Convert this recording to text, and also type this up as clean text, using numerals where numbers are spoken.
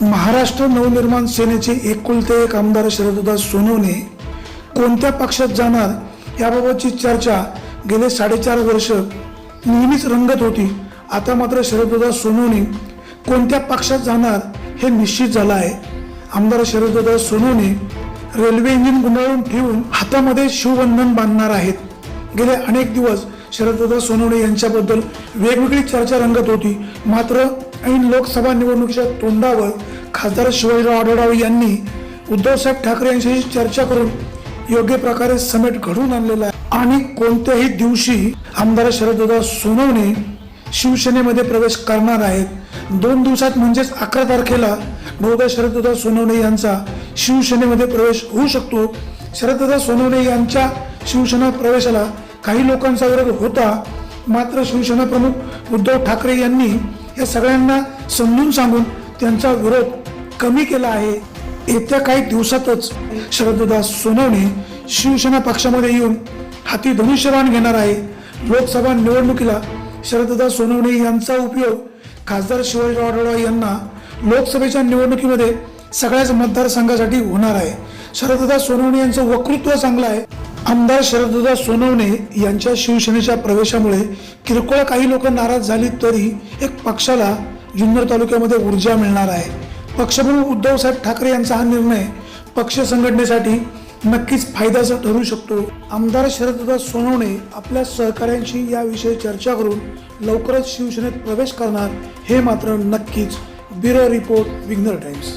महाराष्ट्र नवनिर्माण सेनेचे एकुलते एक आमदार शरददादा सोनवणे कोणत्या पक्षात जाणार याबाबतची चर्चा गेले 4.5 वर्ष नेहमीच रंगत होती। आता मात्र शरददादा सोनवणे कोणत्या पक्षात जाणार हे निश्चित झालं आहे। आमदार शरददादा सोनवणे रेल्वे इंजिन गुंडाळून ठेवून हातामध्ये शिवबंधन बांधणार आहेत। गेले अनेक दिवस शरददादा सोनवणे यांच्याबद्दल वेगवेगळी चर्चा रंगत होती। मात्र ऐन लोकसभा निवडणुकीच्या तोंडावर खासदार शिवाजीराव आढळराव यांनी उद्धवसाहेब ठाकरे यांच्याशी चर्चा करून योग्य प्रकारे समेट घडवून आणलेला आहे आणि कोणत्याही दिवशी आमदार शरददादा सोनवणे शिवसेनेमध्ये प्रवेश करणार आहेत। 2 दिवसात म्हणजेच 11 तारखेला बहुधा शरददादा सोनवणे यांचा शिवसेनेमध्ये प्रवेश होऊ शकतो। शरददादा सोनवणे यांच्या शिवसेना प्रवेशाला काही लोकांचा विरोध होता, मात्र शिवसेना प्रमुख उद्धव ठाकरे यांनी या सगळ्यांना समजून सांगून त्यांचा विरोध कमी केला आहे। येत्या काही दिवसातच शरददादा सोनवणे शिवसेना पक्षामध्ये येऊन हाती धनुष्यबाण घेणार आहे। लोकसभा निवडणुकीला शरददादा सोनवणे यांचा उपयोग खासदार शिवाजीराव आढळराव यांना लोकसभेच्या निवडणुकीमध्ये सगळ्याच मतदारसंघासाठी होणार आहे। शरददादा सोनवणे यांचं वक्तृत्व चांगलं आहे। आमदार शरददादा सोनवणे यांच्या शिवसेनेच्या प्रवेशामुळे किरकोळ काही लोक नाराज झाली तरी एक पक्षाला जुन्नर तालुक्यामध्ये ऊर्जा मिळणार आहे। पक्षप्रमुख उद्धवसाहेब ठाकरे यांचा हा निर्णय पक्ष संघटनेसाठी नक्कीच फायद्याचा ठरू शकतो। आमदार शरददादा सोनवणे आपल्या सहकाऱ्यांशी याविषयी चर्चा करून लवकरच शिवसेनेत प्रवेश करणार हे मात्र नक्कीच। ब्युरो रिपोर्ट, विघ्नर टाइम्स।